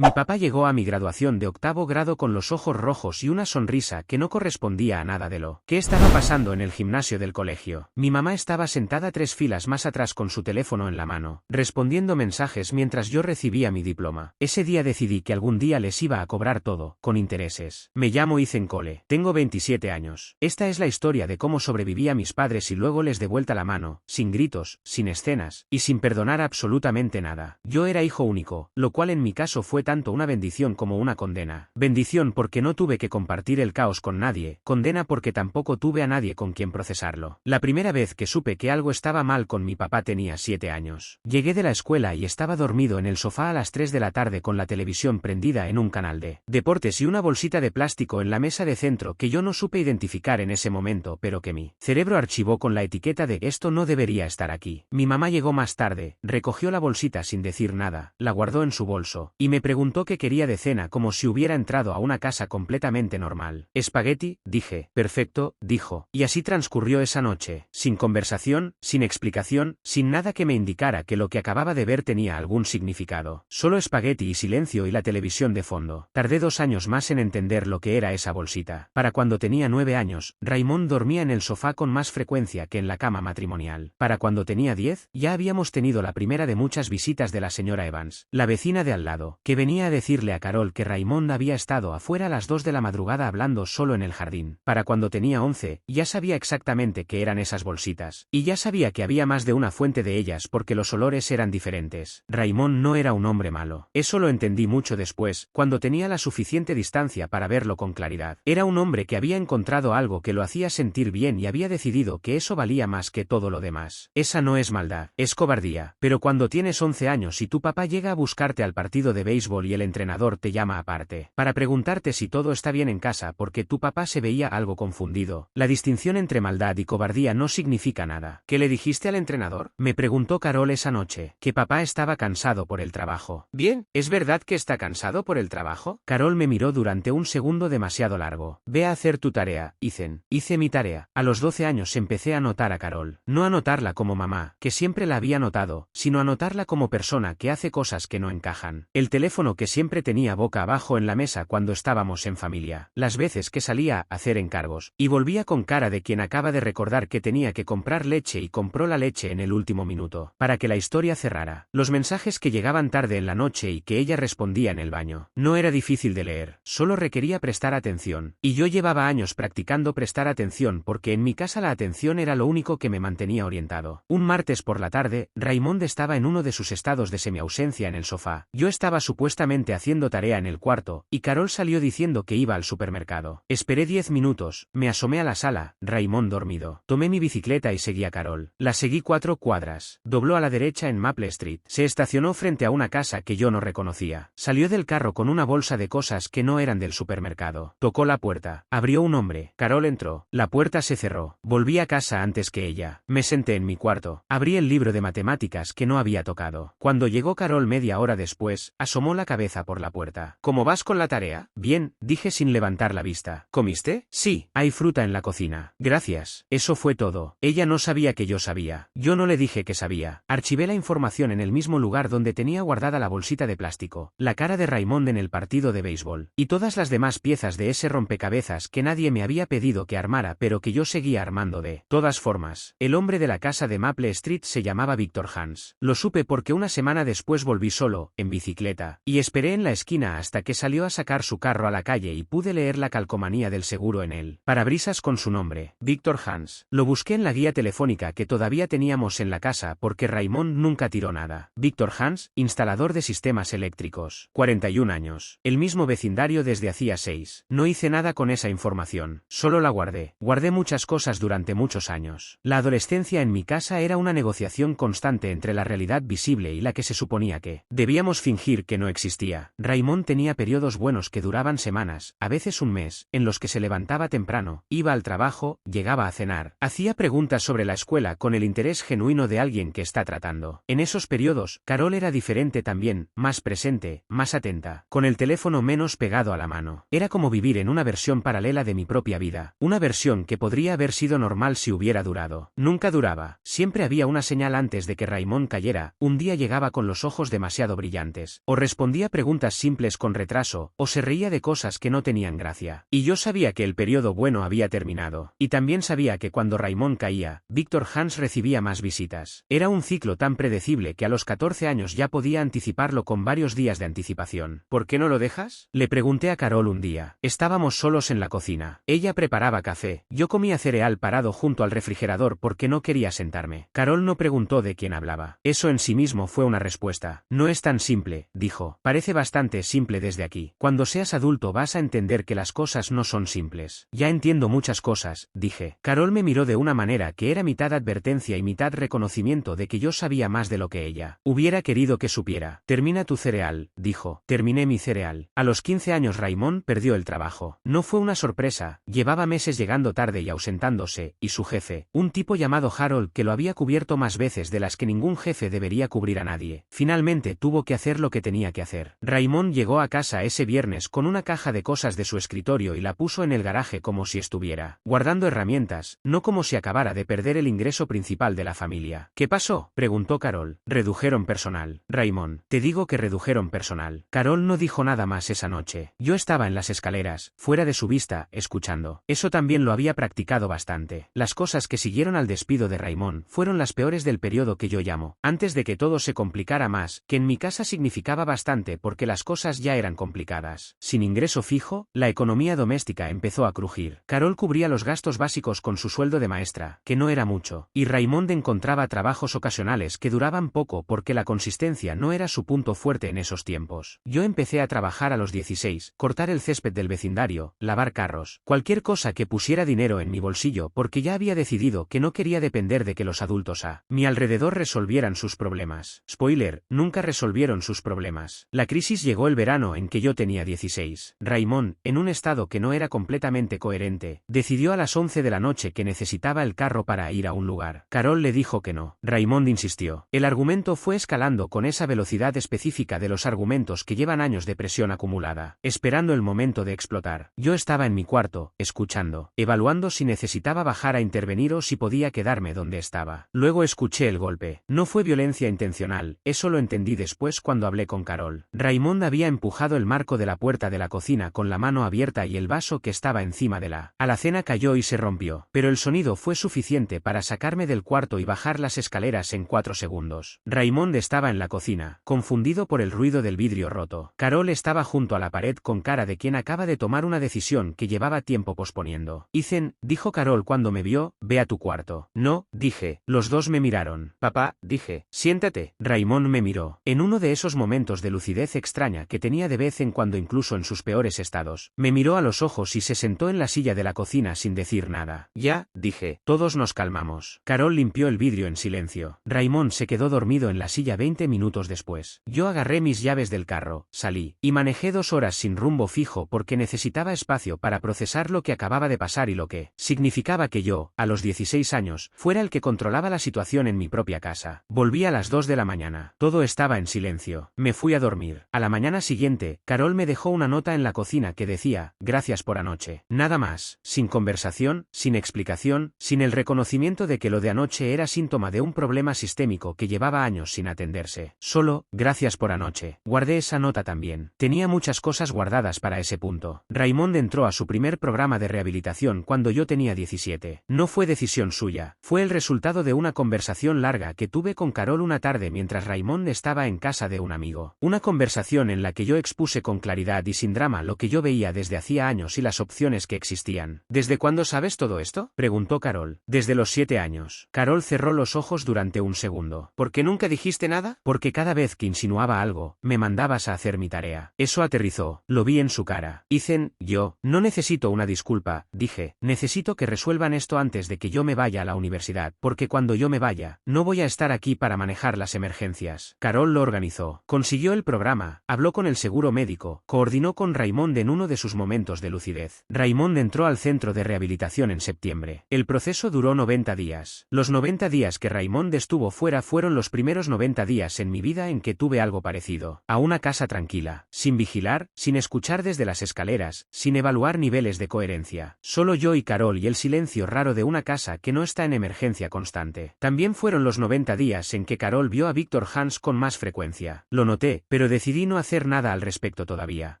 Mi papá llegó a mi graduación de octavo grado con los ojos rojos y una sonrisa que no correspondía a nada de lo que estaba pasando en el gimnasio del colegio. Mi mamá estaba sentada 3 filas más atrás con su teléfono en la mano, respondiendo mensajes mientras yo recibía mi diploma. Ese día decidí que algún día les iba a cobrar todo, con intereses. Me llamo Ethan Cole, tengo 27 años. Esta es la historia de cómo sobreviví a mis padres y luego les de vuelta la mano, sin gritos, sin escenas, y sin perdonar absolutamente nada. Yo era hijo único, lo cual en mi caso fue tanto una bendición como una condena. Bendición porque no tuve que compartir el caos con nadie, condena porque tampoco tuve a nadie con quien procesarlo. La primera vez que supe que algo estaba mal con mi papá tenía 7 años. Llegué de la escuela y estaba dormido en el sofá a las 3 de la tarde con la televisión prendida en un canal de deportes y una bolsita de plástico en la mesa de centro que yo no supe identificar en ese momento, pero que mi cerebro archivó con la etiqueta de esto no debería estar aquí. Mi mamá llegó más tarde, recogió la bolsita sin decir nada, la guardó en su bolso, y me preguntó qué quería de cena como si hubiera entrado a una casa completamente normal. Espagueti, dije. Perfecto, dijo. Y así transcurrió esa noche, sin conversación, sin explicación, sin nada que me indicara que lo que acababa de ver tenía algún significado. Solo espagueti y silencio y la televisión de fondo. Tardé 2 años más en entender lo que era esa bolsita. Para cuando tenía 9 años, Raymond dormía en el sofá con más frecuencia que en la cama matrimonial. Para cuando tenía 10, ya habíamos tenido la primera de muchas visitas de la señora Evans, la vecina de al lado, que venía a decirle a Carol que Raymond había estado afuera a las 2 de la madrugada hablando solo en el jardín. Para cuando tenía 11, ya sabía exactamente qué eran esas bolsitas, y ya sabía que había más de una fuente de ellas porque los olores eran diferentes. Raymond no era un hombre malo. Eso lo entendí mucho después, cuando tenía la suficiente distancia para verlo con claridad. Era un hombre que había encontrado algo que lo hacía sentir bien y había decidido que eso valía más que todo lo demás. Esa no es maldad, es cobardía. Pero cuando tienes 11 años y tu papá llega a buscarte al partido de béisbol y el entrenador te llama aparte, para preguntarte si todo está bien en casa porque tu papá se veía algo confundido, la distinción entre maldad y cobardía no significa nada. ¿Qué le dijiste al entrenador? Me preguntó Carol esa noche, que papá estaba cansado por el trabajo. Bien, ¿es verdad que está cansado por el trabajo? Carol me miró durante un segundo demasiado largo. Ve a hacer tu tarea, Ethan. Hice mi tarea. A los 12 años empecé a notar a Carol. No a notarla como mamá, que siempre la había notado, sino a notarla como persona que hace cosas que no encajan. El teléfono que siempre tenía boca abajo en la mesa cuando estábamos en familia. Las veces que salía a hacer encargos, y volvía con cara de quien acaba de recordar que tenía que comprar leche y compró la leche en el último minuto, para que la historia cerrara. Los mensajes que llegaban tarde en la noche y que ella respondía en el baño. No era difícil de leer, solo requería prestar atención. Y yo llevaba años practicando prestar atención porque en mi casa la atención era lo único que me mantenía orientado. Un martes por la tarde, Raymond estaba en uno de sus estados de semiausencia en el sofá. Yo estaba supuestamente haciendo tarea en el cuarto, y Carol salió diciendo que iba al supermercado. Esperé 10 minutos, me asomé a la sala, Raymond dormido. Tomé mi bicicleta y seguí a Carol. La seguí 4 cuadras. Dobló a la derecha en Maple Street. Se estacionó frente a una casa que yo no reconocía. Salió del carro con una bolsa de cosas que no eran del supermercado. Tocó la puerta. Abrió un hombre. Carol entró. La puerta se cerró. Volví a casa antes que ella. Me senté en mi cuarto. Abrí el libro de matemáticas que no había tocado. Cuando llegó Carol media hora después, asomó la cabeza por la puerta. ¿Cómo vas con la tarea? Bien, dije sin levantar la vista. ¿Comiste? Sí, hay fruta en la cocina. Gracias. Eso fue todo. Ella no sabía que yo sabía. Yo no le dije que sabía. Archivé la información en el mismo lugar donde tenía guardada la bolsita de plástico, la cara de Raymond en el partido de béisbol, y todas las demás piezas de ese rompecabezas que nadie me había pedido que armara pero que yo seguía armando de todas formas. El hombre de la casa de Maple Street se llamaba Victor Hans. Lo supe porque una semana después volví solo, en bicicleta, y esperé en la esquina hasta que salió a sacar su carro a la calle y pude leer la calcomanía del seguro en él. Parabrisas con su nombre, Victor Hans. Lo busqué en la guía telefónica que todavía teníamos en la casa porque Raymond nunca tiró nada. Victor Hans, instalador de sistemas eléctricos. 41 años. El mismo vecindario desde hacía 6. No hice nada con esa información, solo la guardé. Guardé muchas cosas durante muchos años. La adolescencia en mi casa era una negociación constante entre la realidad visible y la que se suponía que debíamos fingir que no existía. Raymond tenía periodos buenos que duraban semanas, a veces un mes, en los que se levantaba temprano, iba al trabajo, llegaba a cenar, hacía preguntas sobre la escuela con el interés genuino de alguien que está tratando. En esos periodos, Carol era diferente también, más presente, más atenta, con el teléfono menos pegado a la mano. Era como vivir en una versión paralela de mi propia vida, una versión que podría haber sido normal si hubiera durado. Nunca duraba, siempre había una señal antes de que Raymond cayera, un día llegaba con los ojos demasiado brillantes, o respondía respondía preguntas simples con retraso, o se reía de cosas que no tenían gracia. Y yo sabía que el periodo bueno había terminado. Y también sabía que cuando Raymond caía, Víctor Hans recibía más visitas. Era un ciclo tan predecible que a los 14 años ya podía anticiparlo con varios días de anticipación. ¿Por qué no lo dejas? Le pregunté a Carol un día. Estábamos solos en la cocina. Ella preparaba café. Yo comía cereal parado junto al refrigerador porque no quería sentarme. Carol no preguntó de quién hablaba. Eso en sí mismo fue una respuesta. No es tan simple, dijo. Parece bastante simple desde aquí. Cuando seas adulto vas a entender que las cosas no son simples. Ya entiendo muchas cosas, dije. Carol me miró de una manera que era mitad advertencia y mitad reconocimiento de que yo sabía más de lo que ella hubiera querido que supiera. Termina tu cereal, dijo. Terminé mi cereal. A los 15 años Raymond perdió el trabajo. No fue una sorpresa, llevaba meses llegando tarde y ausentándose, y su jefe, un tipo llamado Harold que lo había cubierto más veces de las que ningún jefe debería cubrir a nadie, finalmente tuvo que hacer lo que tenía que hacer. Raymond llegó a casa ese viernes con una caja de cosas de su escritorio y la puso en el garaje como si estuviera guardando herramientas, no como si acabara de perder el ingreso principal de la familia. ¿Qué pasó?, preguntó Carol. Redujeron personal. Raymond, te digo que redujeron personal. Carol no dijo nada más esa noche. Yo estaba en las escaleras, fuera de su vista, escuchando. Eso también lo había practicado bastante. Las cosas que siguieron al despido de Raymond fueron las peores del periodo que yo llamo, antes de que todo se complicara más, que en mi casa significaba bastante porque las cosas ya eran complicadas. Sin ingreso fijo, la economía doméstica empezó a crujir. Carol cubría los gastos básicos con su sueldo de maestra, que no era mucho, y Raymond encontraba trabajos ocasionales que duraban poco porque la consistencia no era su punto fuerte en esos tiempos. Yo empecé a trabajar a los 16, cortar el césped del vecindario, lavar carros, cualquier cosa que pusiera dinero en mi bolsillo porque ya había decidido que no quería depender de que los adultos a mi alrededor resolvieran sus problemas. Spoiler, nunca resolvieron sus problemas. La crisis llegó el verano en que yo tenía 16. Raymond, en un estado que no era completamente coherente, decidió a las 11 de la noche que necesitaba el carro para ir a un lugar. Carol le dijo que no. Raymond insistió. El argumento fue escalando con esa velocidad específica de los argumentos que llevan años de presión acumulada, esperando el momento de explotar. Yo estaba en mi cuarto, escuchando, evaluando si necesitaba bajar a intervenir o si podía quedarme donde estaba. Luego escuché el golpe. No fue violencia intencional, eso lo entendí después cuando hablé con Carol. Raymond había empujado el marco de la puerta de la cocina con la mano abierta y el vaso que estaba encima de la alacena cayó y se rompió, pero el sonido fue suficiente para sacarme del cuarto y bajar las escaleras en 4 segundos. Raymond estaba en la cocina, confundido por el ruido del vidrio roto. Carol estaba junto a la pared con cara de quien acaba de tomar una decisión que llevaba tiempo posponiendo. Ethan, dijo Carol cuando me vio, ve a tu cuarto. No, dije. Los dos me miraron. Papá, dije, siéntate. Raymond me miró. En uno de esos momentos de lucidez extraña que tenía de vez en cuando incluso en sus peores estados, me miró a los ojos y se sentó en la silla de la cocina sin decir nada. Ya, dije. Todos nos calmamos. Carol limpió el vidrio en silencio. Raymond se quedó dormido en la silla 20 minutos después. Yo agarré mis llaves del carro, salí, y manejé 2 horas sin rumbo fijo porque necesitaba espacio para procesar lo que acababa de pasar y lo que significaba que yo, a los 16 años, fuera el que controlaba la situación en mi propia casa. Volví a las 2 de la mañana. Todo estaba en silencio. Me fui a dormir. A la mañana siguiente, Carol me dejó una nota en la cocina que decía, gracias por anoche. Nada más, sin conversación, sin explicación, sin el reconocimiento de que lo de anoche era síntoma de un problema sistémico que llevaba años sin atenderse. Solo, gracias por anoche. Guardé esa nota también. Tenía muchas cosas guardadas para ese punto. Raymond entró a su primer programa de rehabilitación cuando yo tenía 17. No fue decisión suya, fue el resultado de una conversación larga que tuve con Carol una tarde mientras Raymond estaba en casa de un amigo. Una conversación en la que yo expuse con claridad y sin drama lo que yo veía desde hacía años y las opciones que existían. ¿Desde cuándo sabes todo esto?, preguntó Carol. Desde los 7 años. Carol cerró los ojos durante un segundo. ¿Por qué nunca dijiste nada? Porque cada vez que insinuaba algo, me mandabas a hacer mi tarea. Eso aterrizó. Lo vi en su cara. Ethan, yo, no necesito una disculpa, dije. Necesito que resuelvan esto antes de que yo me vaya a la universidad, porque cuando yo me vaya, no voy a estar aquí para manejar las emergencias. Carol lo organizó. Consiguió el programa, habló con el seguro médico, coordinó con Raymond en uno de sus momentos de lucidez. Raymond entró al centro de rehabilitación en septiembre. El proceso duró 90 días. Los 90 días que Raymond estuvo fuera fueron los primeros 90 días en mi vida en que tuve algo parecido a una casa tranquila, sin vigilar, sin escuchar desde las escaleras, sin evaluar niveles de coherencia. Solo yo y Carol y el silencio raro de una casa que no está en emergencia constante. También fueron los 90 días en que Carol vio a Víctor Hans con más frecuencia. Lo noté, pero decidí no hacer nada al respecto todavía.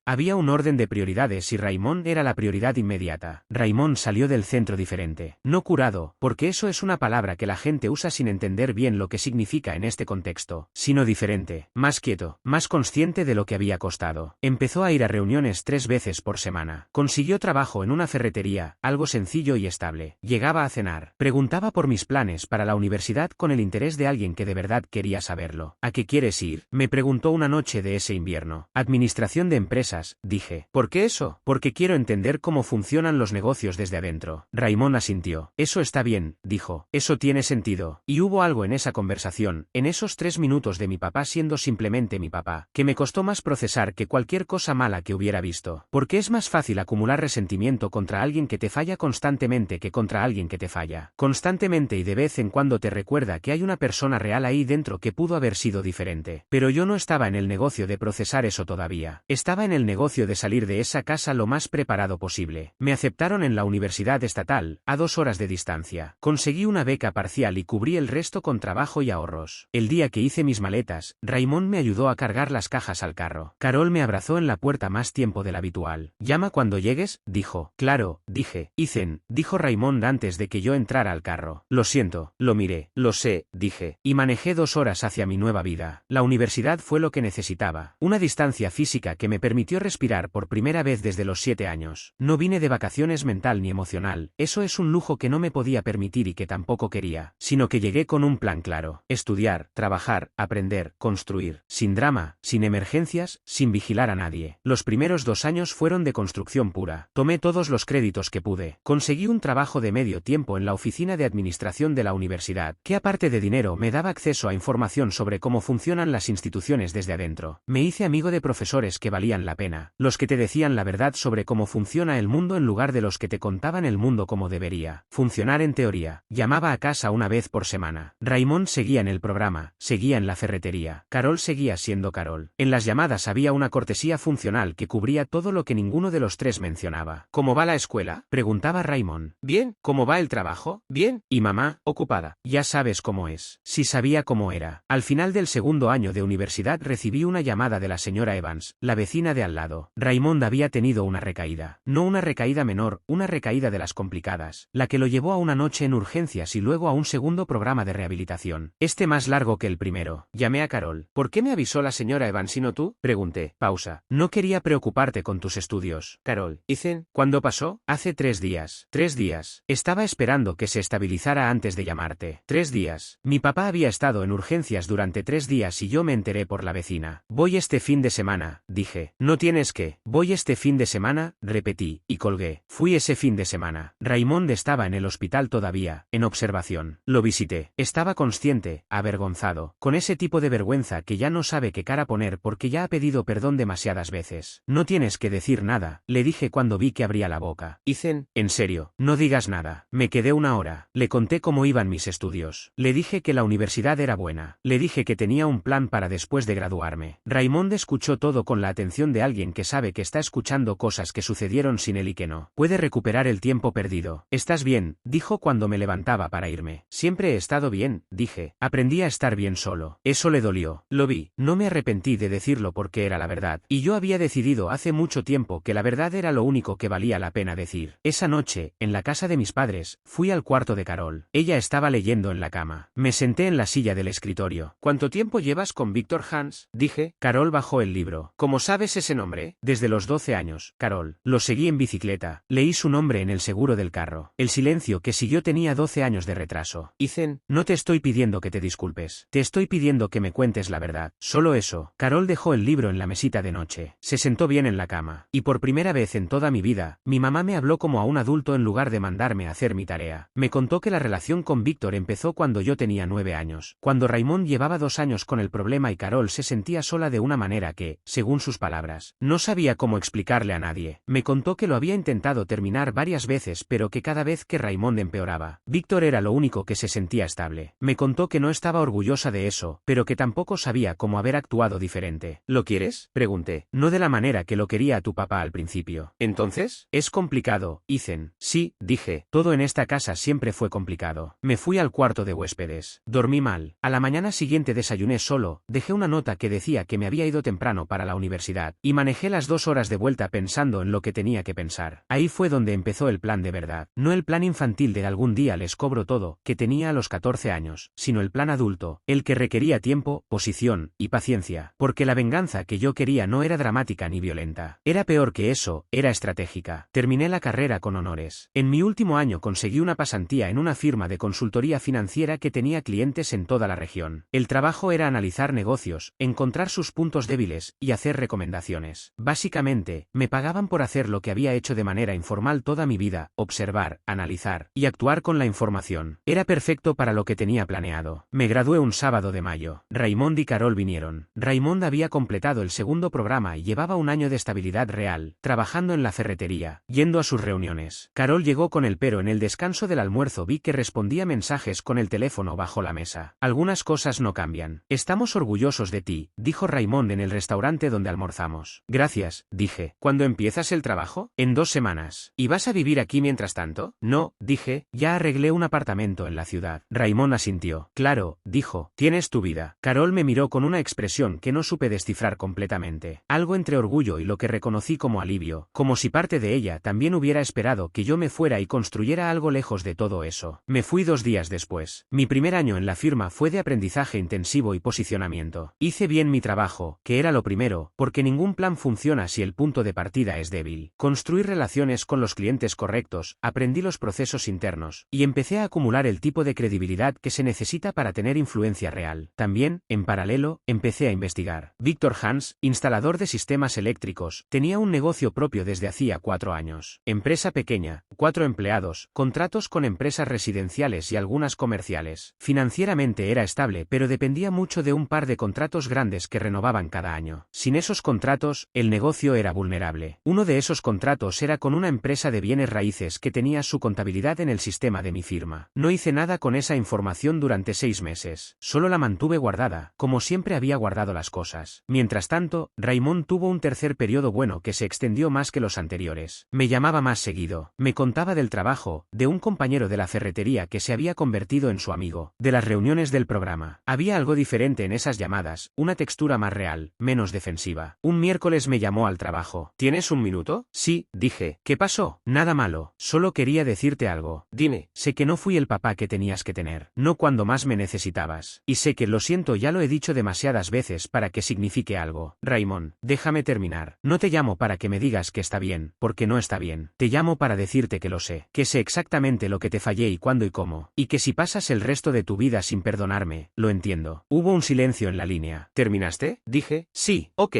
Había un orden de prioridades y Raymond era la prioridad inmediata. Raymond salió del centro diferente. No curado, porque eso es una palabra que la gente usa sin entender bien lo que significa en este contexto, sino diferente, más quieto, más consciente de lo que había costado. Empezó a ir a reuniones 3 veces por semana. Consiguió trabajo en una ferretería, algo sencillo y estable. Llegaba a cenar. Preguntaba por mis planes para la universidad con el interés de alguien que de verdad quería saberlo. ¿A qué quieres ir?, me preguntó una noche de ese invierno. Administración de empresas, dije. ¿Por qué eso? Porque quiero entender cómo funcionan los negocios desde adentro. Raymond asintió. Eso está bien, dijo. Eso tiene sentido. Y hubo algo en esa conversación, en esos 3 minutos de mi papá siendo simplemente mi papá, que me costó más procesar que cualquier cosa mala que hubiera visto. Porque es más fácil acumular resentimiento contra alguien que te falla constantemente que contra alguien que te falla constantemente y de vez en cuando te recuerda que hay una persona real ahí dentro que pudo haber sido diferente. Pero yo no estaba en el negocio de procesar eso todavía. Estaba en el negocio de salir de esa casa lo más preparado posible. Me aceptaron en la universidad estatal, a 2 horas de distancia. Conseguí una beca parcial y cubrí el resto con trabajo y ahorros. El día que hice mis maletas, Raymond me ayudó a cargar las cajas al carro. Carol me abrazó en la puerta más tiempo del habitual. Llama cuando llegues, dijo. Claro, dije. Ethan, dijo Raymond antes de que yo entrara al carro. Lo siento, lo miré. Lo sé, dije. Y manejé 2 horas hacia mi nueva vida. La universidad fue lo que necesitaba. Una distancia física que me permitió respirar por primera vez desde los 7 años. No vine de vacaciones mental ni emocional. Eso es un lujo que no me podía permitir y que tampoco quería. Sino que llegué con un plan claro. Estudiar, trabajar, aprender, construir. Sin drama, sin emergencias, sin vigilar a nadie. Los primeros 2 años fueron de construcción pura. Tomé todos los créditos que pude. Conseguí un trabajo de medio tiempo en la oficina de administración de la universidad, que aparte de dinero me daba acceso a información sobre cómo funcionan las instituciones desde adentro. Me hice amigo de profesores que valían la pena, los que te decían la verdad sobre cómo funciona el mundo en lugar de los que te contaban el mundo como debería funcionar en teoría. Llamaba a casa una vez por semana. Raymond seguía en el programa, seguía en la ferretería. Carol seguía siendo Carol. En las llamadas había una cortesía funcional que cubría todo lo que ninguno de los 3 mencionaba. ¿Cómo va la escuela?, preguntaba Raymond. Bien. ¿Cómo va el trabajo? Bien. ¿Y mamá? Ocupada. Ya sabes cómo es. Sí sabía cómo era. Al final del segundo año de universidad recibí una llamada de la señora Evans, la vecina de al lado. Raymond había tenido una recaída. No una recaída menor, una recaída de las complicadas, la que lo llevó a una noche en urgencias y luego a un segundo programa de rehabilitación. Más largo que el primero. Llamé a Carol. ¿Por qué me avisó la señora Evans y no tú?, pregunté. Pausa. No quería preocuparte con tus estudios. Carol. Ethan. ¿Cuándo pasó? Hace 3 días. 3 días. Estaba esperando que se estabilizara antes de llamarte. 3 días. Mi papá había estado en urgencias durante 3 días y yo me enteré por la vecina. Voy este fin de semana, dije. No tienes que. Voy este fin de semana, repetí, y colgué. Fui ese fin de semana. Raymond estaba en el hospital todavía, en observación. Lo visité. Estaba consciente, avergonzado, con ese tipo de vergüenza que ya no sabe qué cara poner porque ya ha pedido perdón demasiadas veces. No tienes que decir nada, le dije cuando vi que abría la boca. Ethan, en serio, no digas nada. Me quedé 1 hora. Le conté cómo iban mis estudios. Le dije que la universidad era buena. Le dije que tenía un plan para después de graduarme. Raymond escuchó todo con la atención de alguien que sabe que está escuchando cosas que sucedieron sin él y que no puede recuperar el tiempo perdido. ¿Estás bien?, dijo cuando me levantaba para irme. Siempre he estado bien, dije. Aprendí a estar bien solo. Eso le dolió. Lo vi. No me arrepentí de decirlo porque era la verdad. Y yo había decidido hace mucho tiempo que la verdad era lo único que valía la pena decir. Esa noche, en la casa de mis padres, fui al cuarto de Carol. Ella estaba leyendo en la cama. Me senté en la silla del escritorio. ¿Cuánto tiempo llevas con Víctor Hans?, dije. Carol bajó el libro. ¿Cómo sabes ese nombre? Desde los 12 años, Carol. Lo seguí en bicicleta. Leí su nombre en el seguro del carro. El silencio que siguió tenía 12 años de retraso. Ethan, no te estoy pidiendo que te disculpes. Te estoy pidiendo que me cuentes la verdad. Solo eso. Carol dejó el libro en la mesita de noche. Se sentó bien en la cama. Y por primera vez en toda mi vida, mi mamá me habló como a un adulto en lugar de mandarme a hacer mi tarea. Me contó que la relación con Víctor empezó cuando yo tenía 9 años. Cuando Raymond llevaba 2 años con el problema y Carol se sentía sola de una manera que, según sus palabras, no sabía cómo explicarle a nadie. Me contó que lo había intentado terminar varias veces pero que cada vez que Raymond empeoraba, Víctor era lo único que se sentía estable. Me contó que no estaba orgullosa de eso, pero que tampoco sabía cómo haber actuado diferente. ¿Lo quieres?, pregunté. No de la manera que lo quería a tu papá al principio. ¿Entonces? Es complicado, Ethan. Sí, dije. Todo en esta casa siempre fue complicado. Me fui al cuarto de huéspedes. Dormí mal. A la mañana siguiente desayuné solo. Dejé una nota que decía que me había ido temprano para la universidad, y manejé las 2 horas de vuelta pensando en lo que tenía que pensar. Ahí fue donde empezó el plan de verdad. No el plan infantil de algún día les cobro todo, que tenía a los 14 años, sino el plan adulto, el que requería tiempo, posición y paciencia, porque la venganza que yo quería no era dramática ni violenta. Era peor que eso, era estratégica. Terminé la carrera con honores. En mi último año conseguí una pasantía en una firma de consultoría financiera que tenía clientes en toda la región. El trabajo era analizar negocios, encontrar sus puntos débiles y hacer recomendaciones. Básicamente, me pagaban por hacer lo que había hecho de manera informal toda mi vida: observar, analizar y actuar con la información. Era perfecto para lo que tenía planeado. Me gradué un sábado de mayo. Raymond y Carol vinieron. Raymond había completado el segundo programa y llevaba un año de estabilidad real, trabajando en la ferretería, yendo a sus reuniones. Carol llegó con él, pero en el descanso del almuerzo vi que respondía mensajes con el teléfono bajo la mesa. Algunas cosas no cambian. Estamos orgullosos de ti, dijo Raymond en el restaurante donde almorzamos. Gracias, dije. ¿Cuándo empiezas el trabajo? En 2 semanas. ¿Y vas a vivir aquí mientras tanto? No, dije, ya arreglé un apartamento en la ciudad. Raymond asintió. Claro, dijo, tienes tu vida. Carol me miró con una expresión que no supe descifrar completamente. Algo entre orgullo y lo que reconocí como alivio, como si parte de ella también hubiera esperado que yo me fuera y construyera algo lejos de todo eso. Me fui 2 días después. Mi primer año en la firma fue de aprendizaje intensivo y posicionamiento. Hice bien mi trabajo, que era lo primero, porque ningún plan funciona si el punto de partida es débil. Construí relaciones con los clientes correctos, aprendí los procesos internos, y empecé a acumular el tipo de credibilidad que se necesita para tener influencia real. También, en paralelo, empecé a investigar. Víctor Hans, instalador de sistemas eléctricos, tenía un negocio propio desde hacía 4 años. Empresa pequeña, 4 empleados, contratos con empresas residenciales y algunas comerciales. Financieramente era estable, pero dependía mucho de un par de contratos grandes que renovaban cada año. Sin esos contratos, el negocio era vulnerable. Uno de esos contratos era con una empresa de bienes raíces que tenía su contabilidad en el sistema de mi firma. No hice nada con esa información durante 6 meses. Solo la mantuve guardada, como siempre había guardado las cosas. Mientras tanto, Raymond tuvo un tercer periodo bueno que se extendió más que los anteriores. Me llamaba más seguido. Me contaba del trabajo, de un compañero de la ferretería que se había convertido en su amigo, de las reuniones del programa. Había algo diferente en esas llamadas, una textura más real, menos defensiva. Un miércoles me llamó al trabajo. ¿Tienes un minuto? Sí, dije. ¿Qué pasó? Nada malo. Solo quería decirte algo. Dime. Sé que no fui el papá que tenías que tener. No cuando más me necesitabas. Y sé que lo siento, ya lo he dicho demasiadas veces para que signifique algo. Raymond, déjame terminar. No te llamo para que me digas que está bien, porque no está bien. Te llamo para decirte que lo sé. Que sé exactamente lo que te fallé y cuándo y cómo. Y que si pasas el resto de tu vida sin perdonarme, lo entiendo. Hubo un silencio en la línea. ¿Terminaste? Dije. Sí. Ok,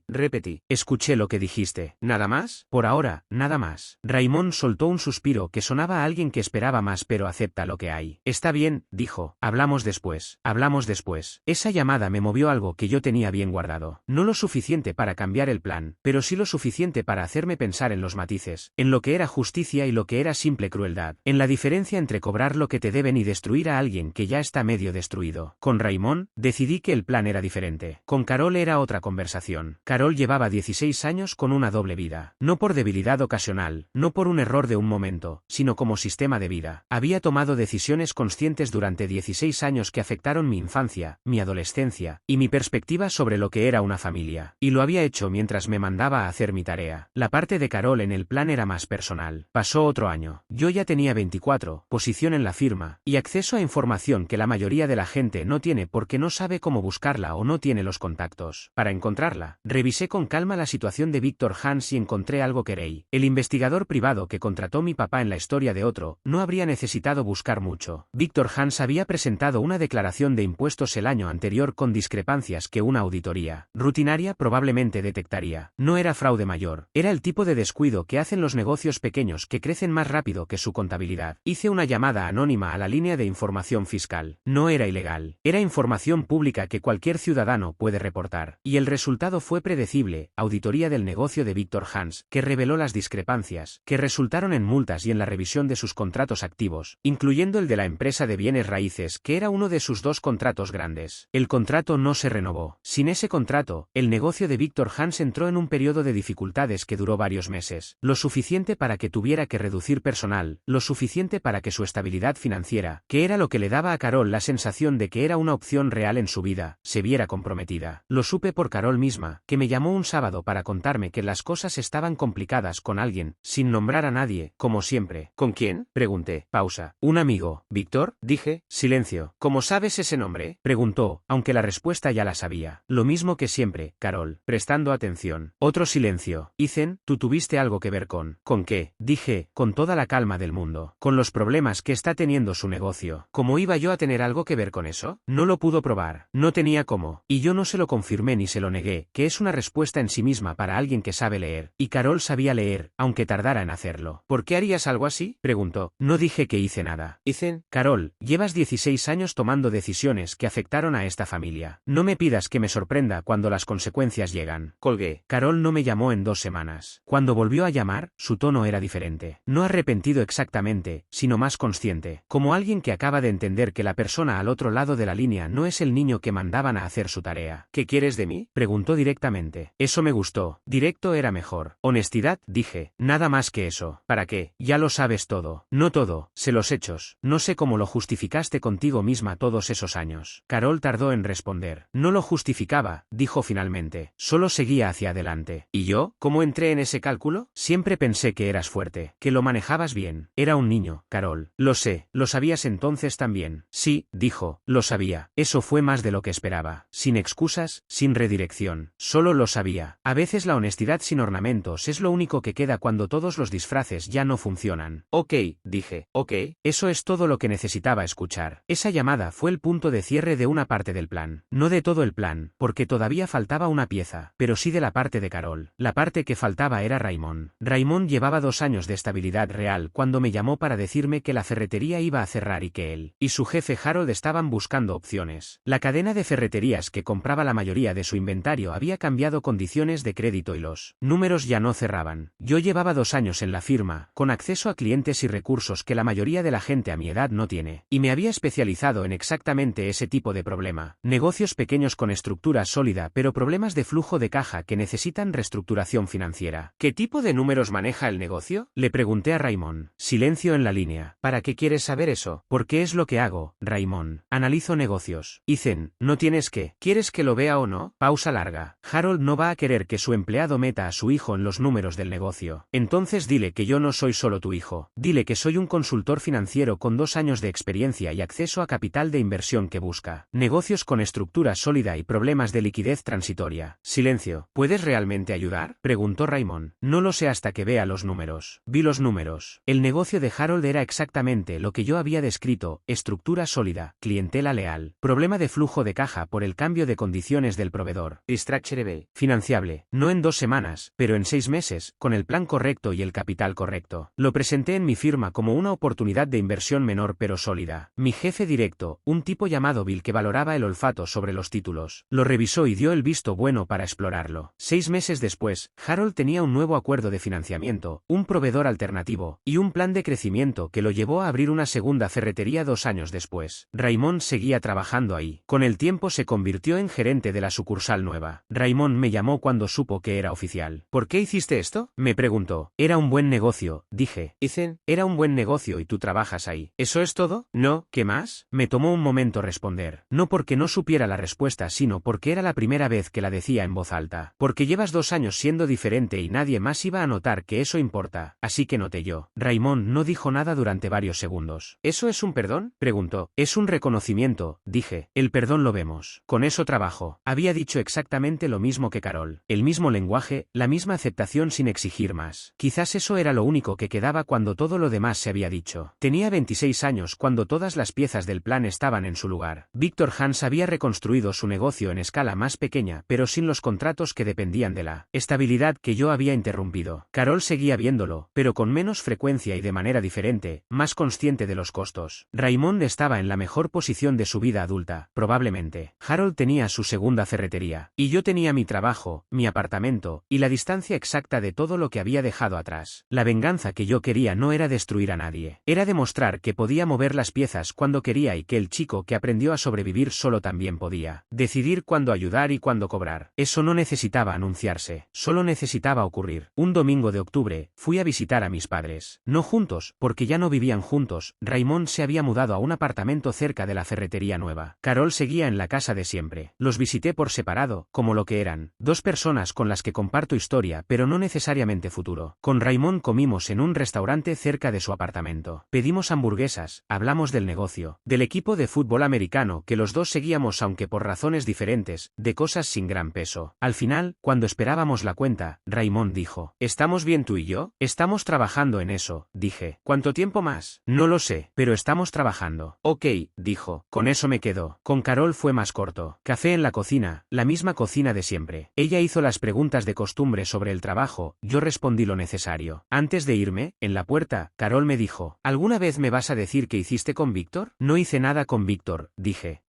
repetí. Escuché lo que dijiste. ¿Nada más? Por ahora, nada más. Raymond soltó un suspiro que sonaba a alguien que esperaba más, pero acepta lo que hay. Está bien, dijo. Hablamos después. Hablamos después. Esa llamada me movió algo que yo tenía bien guardado. No lo suficiente para cambiar el plan, pero sí lo suficiente para hacerme pensar en los matices, en lo que era justicia y lo que era simple crueldad, en la diferencia entre cobrar lo que te deben y destruir a alguien que ya está medio destruido. Con Raymond, decidí que el plan era diferente. Con Carol era otra conversación. Carol llevaba 16 años con una doble vida. No por debilidad ocasional, no por un error de un momento, sino como sistema de vida. Había tomado decisiones conscientes durante 16 años que afectaron mi infancia, mi adolescencia, y mi perspectiva sobre lo que era una familia. Y lo había hecho mientras me mandaba a hacer mi tarea. La parte de Carol en el plan era más personal. Pasó otro año. Yo ya tenía 24, posición en la firma, y acceso a información que la mayoría de la gente no tiene porque no sabe cómo buscarla o no tiene los contactos para encontrarla. Revisé con calma la situación de Víctor Hans y encontré algo que Rey, el investigador privado que contrató mi papá en la historia de otro, no habría necesitado buscar mucho. Víctor Hans había presentado una declaración de impuestos el año anterior con discrepancias que una auditoría rutinaria probablemente detectaría. No era fraude mayor, era el tipo de descuido que hacen los negocios pequeños que crecen más rápido que su contabilidad. Hice una llamada anónima a la línea de información fiscal. No era ilegal, era información pública que cualquier ciudadano puede reportar. Y el resultado fue predecible: auditoría del negocio de Víctor Hans, que reveló las discrepancias, que resultaron en multas y en la revisión de sus contratos activos, incluyendo el de la empresa de bienes raíces, que era uno de sus 2 contratos grandes. El contrato no se renovó. Sin ese contrato, el negocio de Víctor Hans entró en un periodo de dificultades que duró varios meses, lo suficiente para que tuviera que reducir personal, lo suficiente para que su estabilidad financiera, que era lo que le daba a Carol la sensación de que era una opción real en su vida, vida se viera comprometida. Lo supe por Carol misma, que me llamó un sábado para contarme que las cosas estaban complicadas con alguien, sin nombrar a nadie, como siempre. ¿Con quién?, pregunté. Pausa. Un amigo. ¿Víctor?, dije. Silencio. ¿Cómo sabes ese nombre?, preguntó, aunque la respuesta ya la sabía. Lo mismo que siempre, Carol, prestando atención. Otro silencio. Ethan, ¿tú tuviste algo que ver con? ¿Con qué?, dije, con toda la calma del mundo. Con los problemas que está teniendo su negocio. ¿Cómo iba yo a tener algo que ver con eso? No lo pudo probar. No tenía cómo. Y yo no se lo confirmé ni se lo negué, que es una respuesta en sí misma para alguien que sabe leer. Y Carol sabía leer, aunque tardara en hacerlo. ¿Por qué harías algo así?, preguntó. No dije que hice nada. Ethan, Carol, llevas 16 años tomando decisiones que afectaron a esta familia. No me pidas que me sorprenda cuando las consecuencias llegan. Colgué. Carol no me llamó en 2 semanas. Cuando volvió a llamar, su tono era diferente. No arrepentido exactamente, sino más consciente. Como alguien que acaba de entender que la persona al otro lado de la línea no es el niño que mandaban a hacer su tarea. ¿Qué quieres de mí?, preguntó directamente. Eso me gustó. Directo era mejor. Honestidad, dije. Nada más que eso. ¿Para qué? Ya lo sabes todo. No todo, sé los hechos. No sé cómo lo justificaste contigo misma todos esos años. Carol tardó en responder. No lo justificaba, dijo finalmente. Solo seguía hacia adelante. ¿Y yo? ¿Cómo entré en ese cálculo? Siempre pensé que eras fuerte, que lo manejabas bien. Era un niño, Carol. Lo sé. ¿Lo sabías entonces también? Sí, dijo. Lo sabía. Eso fue más de lo que esperaba. Sin excusas, sin redirección. Solo lo sabía. A veces la honestidad sin ornamentos es lo único que queda cuando todos los disfraces ya no funcionan. Ok, dije. Ok. Eso es todo lo que necesitaba escuchar. Esa llamada fue el punto de cierre de una parte del plan. No de todo el plan, porque todavía faltaba una pieza, pero sí de la parte de Carol. La parte que faltaba era Raymond. Raymond llevaba 2 años de estabilidad real cuando me llamó para decirme que la ferretería iba a cerrar y que él y su jefe Harold estaban buscando opciones. La cadena de ferreterías que compraba la mayoría de su inventario había cambiado condiciones de crédito y los números ya no cerraban. Yo llevaba 2 años en la firma, con acceso a clientes y recursos que la mayoría de la gente a mi edad no tiene, y me había especializado en exactamente ese tipo de problema. Negocios pequeños con estructura sólida pero problemas de flujo de caja que necesitan reestructuración financiera. ¿Qué tipo de números maneja el negocio?, le pregunté a Raymond. Silencio en la línea. ¿Para qué quieres saber eso? Porque es lo que hago, Raymond. Analizo negocios. Ethan, ¿no tienes que? ¿Quieres que lo vea o no? Pausa larga. Harold no va a querer que su empleado meta a su hijo en los números del negocio. Entonces dile que yo no soy solo tu hijo. Dile que soy un consultor financiero con 2 años de experiencia y acceso a capital de inversión que busca negocios con estructura sólida y problemas de liquidez transitoria. Silencio. ¿Puedes realmente ayudar?, preguntó Raymond. No lo sé hasta que vea los números. Vi los números. El negocio de Harold era exactamente lo que yo había descrito: estructura sólida, clientela leal, problema de flujo de caja por el cambio de condiciones del proveedor, restructurable, financiable, no en 2 semanas, pero en 6 meses, con el plan correcto y el capital correcto. Lo presenté en mi firma como una oportunidad de inversión menor pero sólida. Mi jefe directo, un tipo llamado Bill que valoraba el olfato sobre los títulos, lo revisó y dio el visto bueno para explorarlo. 6 meses después, Harold tenía un nuevo acuerdo de financiamiento, un proveedor alternativo, y un plan de crecimiento que lo llevó a abrir una segunda ferretería 2 años después. Raymond seguía trabajando ahí. Con el tiempo se convirtió en gerente de la sucursal nueva. Raymond me llamó cuando supo que era oficial. ¿Por qué hiciste esto?, me preguntó. Era un buen negocio, dije. Ethan, era un buen negocio y tú trabajas ahí. ¿Eso es todo? No, ¿qué más? Me tomó un momento responder. No porque no supiera la respuesta, sino porque era la primera vez que la decía en voz alta. Porque llevas 2 años siendo diferente y nadie más iba a notar que eso importa, así que noté yo. Raymond no dijo nada durante varios segundos. ¿Eso es un perdón?, preguntó. Es un reconocimiento, dije. El perdón lo vemos. Con eso trabajo. Había dicho exactamente lo mismo que Carol. El mismo lenguaje, la misma aceptación sin exigir más. Quizás eso era lo único que quedaba cuando todo lo demás se había dicho. Tenía 26 años cuando todas las piezas del plan estaban en su lugar. Víctor Hans había reconstruido su negocio en escala más pequeña pero sin los contratos que dependían de la estabilidad que yo había interrumpido. Carol seguía viéndolo, pero con menos frecuencia y de manera diferente, más consciente de los costos. Raymond estaba en la mejor posición de su vida adulta, probablemente. Harold tenía su segunda ferretería, y yo tenía mi trabajo, mi apartamento, y la distancia exacta de todo lo que había dejado atrás. La venganza que yo quería no era destruir a nadie, era demostrar que podía mover las piezas cuando quería y que el chico que aprendió a sobrevivir solo también podía decidir cuándo ayudar y cuándo cobrar. Eso no necesitaba anunciarse, solo necesitaba ocurrir. Un domingo de octubre, fui a visitar a mis padres. No juntos, porque ya no vivían juntos. Raymond se había mudado a un apartamento cerca de la ferretería nueva. Carol seguía en la la casa de siempre. Los visité por separado, como lo que eran, dos personas con las que comparto historia pero no necesariamente futuro. Con Raymond comimos en un restaurante cerca de su apartamento. Pedimos hamburguesas, hablamos del negocio, del equipo de fútbol americano que los dos seguíamos aunque por razones diferentes, de cosas sin gran peso. Al final, cuando esperábamos la cuenta, Raymond dijo, ¿estamos bien tú y yo? Estamos trabajando en eso, dije. ¿Cuánto tiempo más? No lo sé, pero estamos trabajando. Ok, dijo. Con eso me quedo. Con Carol fue más corto. Café en la cocina, la misma cocina de siempre. Ella hizo las preguntas de costumbre sobre el trabajo, yo respondí lo necesario. Antes de irme, en la puerta, Carol me dijo, ¿alguna vez me vas a decir qué hiciste con Víctor? No hice nada con Víctor, dije.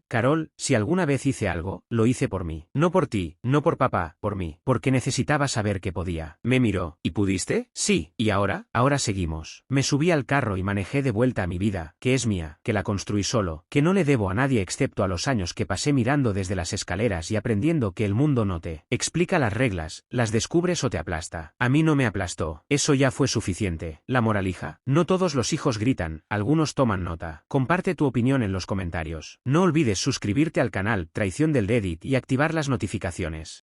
Carol, si alguna vez hice algo, lo hice por mí. No por ti, no por papá, por mí. Porque necesitaba saber que podía. Me miró. ¿Y pudiste? Sí. ¿Y ahora? Ahora seguimos. Me subí al carro y manejé de vuelta a mi vida, que es mía, que la construí solo, que no le debo a nadie excepto a los años que pasé mirando desde las escaleras y aprendiendo que el mundo no te explica las reglas, las descubres o te aplasta. A mí no me aplastó. Eso ya fue suficiente. La moraleja. No todos los hijos gritan, algunos toman nota. Comparte tu opinión en los comentarios. No olvides suscribirte al canal Traición del Reddit y activar las notificaciones.